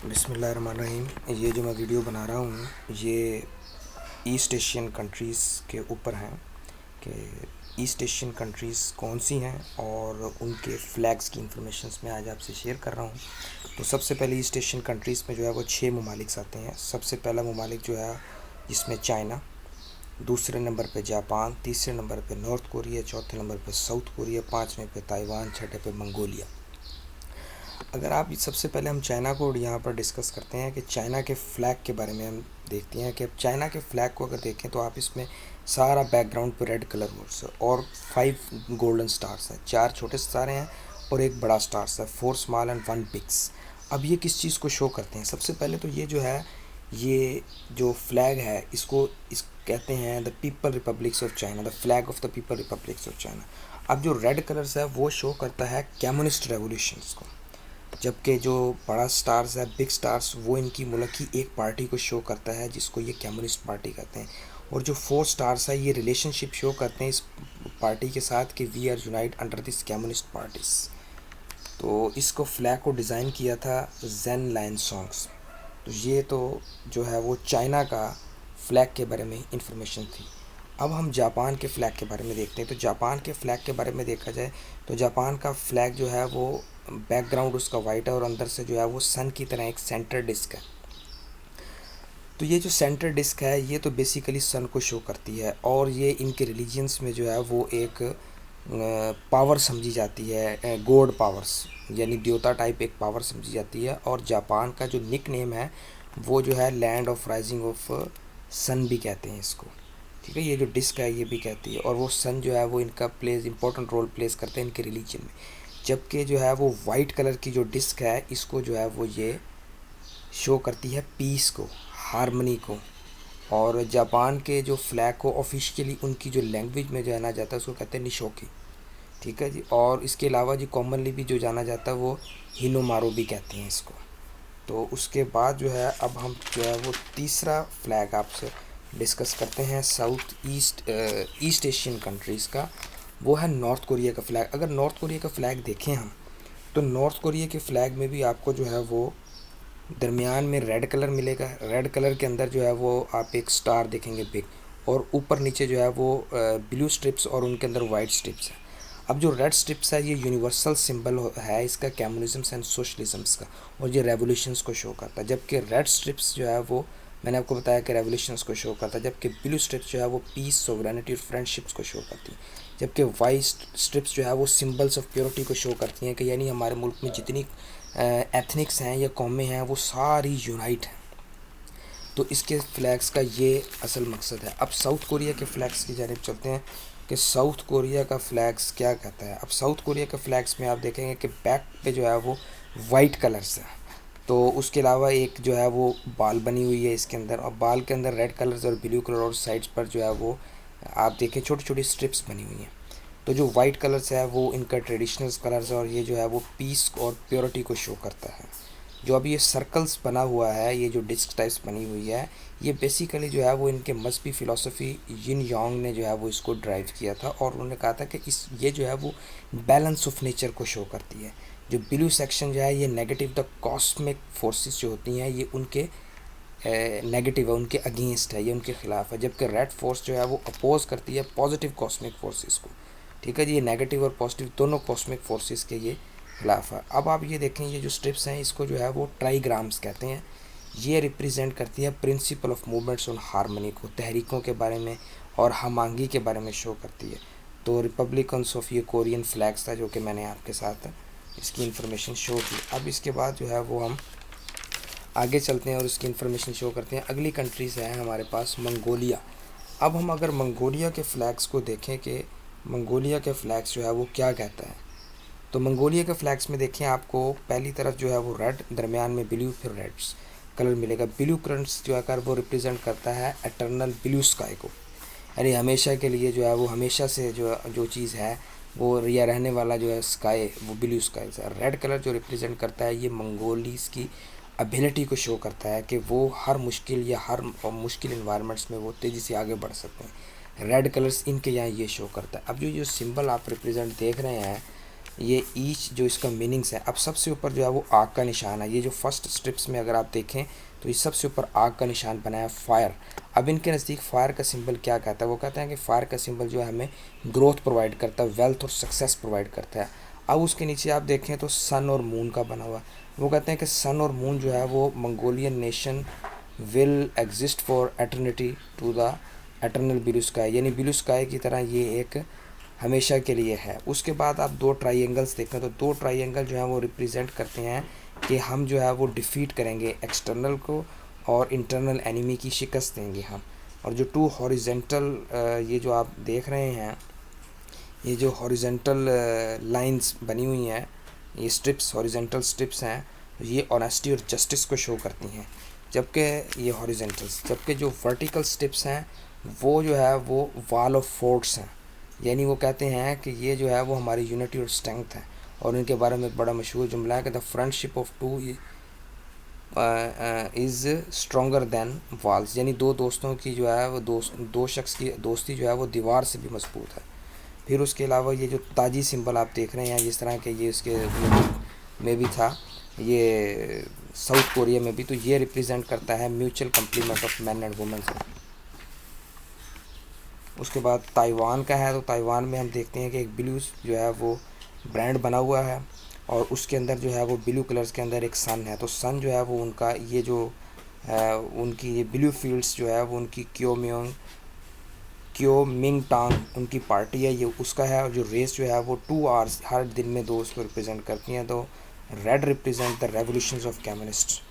बिस्मिल्लाहिर्रहमानिर्रहीम। ये जो मैं वीडियो बना रहा हूँ ये ईस्ट एशियन कंट्रीज़ के ऊपर हैं कि ईस्ट एशियन कंट्रीज़ कौन सी हैं और उनके फ़्लैग्स की इंफॉर्मेशंस मैं आज आपसे शेयर कर रहा हूँ। तो सबसे पहले ईस्ट एशियन कंट्रीज़ में जो है वो 6 ममालिक आते हैं। सबसे पहला ममालिक जो है जिसमें चाइना, दूसरे नंबर पे जापान, तीसरे नंबर पे नॉर्थ कोरिया, चौथे नंबर पे साउथ कोरिया, पाँचवें पे ताइवान, छठे पे मंगोलिया। अगर आप सबसे पहले हम चाइना को यहाँ पर डिस्कस करते हैं कि चाइना के फ़्लैग के बारे में हम देखते हैं कि चाइना के फ़्लैग को अगर देखें तो आप इसमें सारा बैकग्राउंड पर रेड कलर और 5 गोल्डन स्टार्स हैं, 4 छोटे सितारे हैं और एक बड़ा स्टार्स है, 4 स्मॉल एंड 1 बिग्स। अब ये किस चीज़ को शो करते हैं? सबसे पहले तो ये जो है, ये जो फ्लैग है इसको कहते हैं the people republics of China, the flag of the people republics of China. अब जो रेड कलर्स है वो शो करता है कम्युनिस्ट रेवोल्यूशंस को, जबकि जो बड़ा स्टार्स है, बिग स्टार्स, वो इनकी मुल्क की एक पार्टी को शो करता है जिसको ये कम्युनिस्ट पार्टी कहते हैं। और जो 4 स्टार्स है ये रिलेशनशिप शो करते हैं इस पार्टी के साथ कि we are unite under this communist parties. तो इसको फ्लैग को डिज़ाइन किया था जेन लाइन सॉन्ग्स। तो ये तो जो है वो चाइना का फ्लैग के बारे में इंफॉर्मेशन थी। अब हम जापान के फ़्लैग के बारे में देखते हैं। तो जापान के फ़्लैग के बारे में देखा जाए तो जापान का फ़्लैग जो है वो बैकग्राउंड उसका वाइट है और अंदर से जो है वो सन की तरह एक सेंटर डिस्क है। तो ये जो सेंटर डिस्क है ये तो बेसिकली सन को शो करती है और ये इनके रिलीजियंस में जो है वो एक पावर समझी जाती है, गॉड पावर्स, यानी देवता टाइप एक पावर समझी जाती है। और जापान का जो निक नेम है वो जो है लैंड ऑफ राइजिंग ऑफ सन भी कहते हैं इसको। ठीक है, ये जो डिस्क है ये भी कहती है। और वो सन जो है वो इनका इंपॉर्टेंट रोल प्लेस करते हैं इनके रिलीजन में। जबकि जो है वो वाइट कलर की जो डिस्क है इसको जो है वो ये शो करती है पीस को, हारमनी को। और जापान के जो फ्लैग को ऑफिशियली उनकी जो लैंग्वेज में जाना जाता है उसको कहते हैं निशोकी। ठीक है जी। और इसके अलावा जी कॉमनली भी जो जाना जाता है वो हिनोमारो भी कहते हैं इसको। तो उसके बाद जो है अब हम जो है वो तीसरा फ्लैग आपसे डिस्कस करते हैं साउथ ईस्ट एशियन कंट्रीज़ का। वो है नॉर्थ कोरिया का फ़्लैग। अगर नॉर्थ कोरिया का फ़्लैग देखें हम तो नॉर्थ कोरिया के फ़्लैग में भी आपको जो है वो दरमियान में रेड कलर मिलेगा। रेड कलर के अंदर जो है वो आप एक स्टार देखेंगे बिग, और ऊपर नीचे जो है वो ब्लू स्ट्रिप्स और उनके अंदर वाइट स्ट्रिप्स है। अब जो रेड स्ट्रिप्स है ये यूनिवर्सल सिंबल है इसका कम्युनिज्म एंड सोशलिज्म्स का, और ये रेवोल्यूशंस को शो करता है। जबकि रेड स्ट्रिप्स जो है वो मैंने आपको बताया कि रेवोल्यूशंस को शो करता है, जबकि ब्लू स्ट्रिप्स जो है वो पीस, सोवरेनिटी और फ्रेंडशिप्स को शो करती है। जबकि वाइट स्ट्रिप्स जो है वो सिंबल्स ऑफ प्योरिटी को शो करती हैं कि यानी हमारे मुल्क में जितनी एथनिक्स हैं या कौमें हैं वो सारी यूनाइट हैं। तो इसके फ्लैग्स का ये असल मकसद है। अब साउथ कोरिया के फ्लैग्स की जानिब चलते हैं कि साउथ कोरिया का फ्लैग्स क्या कहता है। अब साउथ कोरिया के फ्लैग्स में आप देखेंगे कि बैक पे जो है वो वाइट कलर्स है, तो उसके अलावा एक जो है वो बाल बनी हुई है इसके अंदर, और बाल के अंदर रेड कलर्स और ब्लू कलर, और साइड्स पर जो है वो आप देखें छोटी छोटी स्ट्रिप्स बनी हुई हैं। तो जो वाइट कलर्स है वो इनका ट्रेडिशनल कलर्स है और ये जो है वो पीस और प्योरिटी को शो करता है। जो अभी ये सर्कल्स बना हुआ है, ये जो डिस्क टाइप्स बनी हुई है, ये बेसिकली जो है वो इनके मजहबी फ़िलासफ़ी यिन यांग ने जो है वो इसको ड्राइव किया था। और उन्होंने कहा था कि ये जो है वो बैलेंस ऑफ नेचर को शो करती है। जो ब्लू सेक्शन जो है ये नेगेटिव द कॉस्मिक फोर्सेस जो होती हैं ये उनके नेगेटिव है, उनके अगेंस्ट है, ये उनके ख़िलाफ़ है। जबकि रेड फोर्स जो है वो अपोज करती है पॉजिटिव कॉस्मिक फोर्सेस को। ठीक है जी, ये नेगेटिव और पॉजिटिव दोनों कॉस्मिक फोर्सेस के ये खिलाफ है। अब आप ये देखें, ये जो स्ट्रिप्स हैं इसको जो है वो ट्राईग्राम्स कहते हैं। ये रिप्रेजेंट करती है principle of movements on harmony को, तहरीकों के बारे में और हमआंगी के बारे में शो करती है। तो रिपब्लिकन्स ऑफ ये कोरियन फ्लैग्स था जो कि मैंने आपके साथ इसकी इन्फॉर्मेशन शो की। अब इसके बाद जो है वो हम आगे चलते हैं और इसकी इन्फॉर्मेशन शो करते हैं। अगली कंट्रीज़ है हमारे पास मंगोलिया। अब हम अगर मंगोलिया के फ्लैग्स को देखें कि मंगोलिया के फ्लैग्स जो है वो क्या कहता है, तो मंगोलिया के फ्लैग्स में देखें आपको पहली तरफ जो है वो रेड, दरमियान में ब्लू, फिर रेड्स कलर मिलेगा। ब्लू कलर्स जो है वो रिप्रेजेंट करता है एटर्नल ब्लू स्काई को, यानी हमेशा के लिए जो है वो हमेशा से जो चीज़ है वो या रहने वाला जो है स्काई वो ब्लू स्काई है। रेड कलर जो रिप्रेजेंट करता है ये मंगोलीज की एबिलिटी को शो करता है कि वो हर मुश्किल या हर मुश्किल इन्वायरमेंट्स में वो तेज़ी से आगे बढ़ सकते हैं। रेड कलर्स इनके यहाँ ये शो करता है। अब जो सिंबल आप रिप्रेजेंट देख रहे हैं ये ईच जो इसका मीनिंग्स है। अब सबसे ऊपर जो है वो आग का निशान है। ये जो फर्स्ट स्ट्रिप्स में अगर आप देखें तो ये सबसे ऊपर आग का निशान बना है, फायर। अब इनके नज़दीक फायर का सिंबल क्या कहता है? वो कहते हैं कि फायर का सिंबल जो है हमें ग्रोथ प्रोवाइड करता है, वेल्थ और सक्सेस प्रोवाइड करता है। अब उसके नीचे आप देखें तो सन और मून का बना हुआ। वो कहते हैं कि सन और मून जो है वो Mongolian nation will exist for eternity to the eternal blue sky, यानी ब्लू स्काई की तरह ये एक हमेशा के लिए है। उसके बाद आप दो ट्राइंगल्स देखें तो दो ट्राइंगल जो है वो रिप्रेजेंट करते हैं कि हम जो है वो डिफ़ीट करेंगे एक्सटर्नल को और इंटरनल एनिमी की शिकस्त देंगे हम। और जो टू हॉरिजेंटल ये जो आप देख रहे हैं, ये जो हॉरिजेंटल लाइंस बनी हुई हैं, ये स्ट्रिप्स हॉरिजेंटल स्ट्रिप्स हैं, ये ऑनेस्टी और जस्टिस को शो करती हैं। जबकि ये हॉरिजेंटल्स, जबकि जो वर्टिकल स्ट्रिप्स हैं वो जो है वो वॉल ऑफ फोर्ट्स हैं, यानी वो कहते हैं कि ये जो है वो हमारी यूनिटी और स्ट्रेंथ है। और इनके बारे में एक बड़ा मशहूर जुमला है कि the friendship of two is stronger than walls, यानी दो दोस्तों की जो है वो दो शख्स की दोस्ती जो है वो दीवार से भी मजबूत है। फिर उसके अलावा ये जो ताजी सिंबल आप देख रहे हैं जिस तरह के, ये इसके में भी था, ये साउथ कोरिया में भी, तो ये रिप्रेजेंट करता है mutual complement of man and women से। उसके बाद ताइवान का है, तो ताइवान में हम देखते हैं कि एक ब्लू जो है वो ब्रांड बना हुआ है और उसके अंदर जो है वो ब्लू कलर्स के अंदर एक सन है। तो सन जो है वो उनका ये जो उनकी ये ब्लू फील्ड्स जो है वो उनकी क्योमिंग टांग उनकी पार्टी है, ये उसका है। और जो रेस जो है वो 2 आवर्स हर दिन में 2 उसको रिप्रेजेंट करती हैं। तो red represent the revolutions of communist.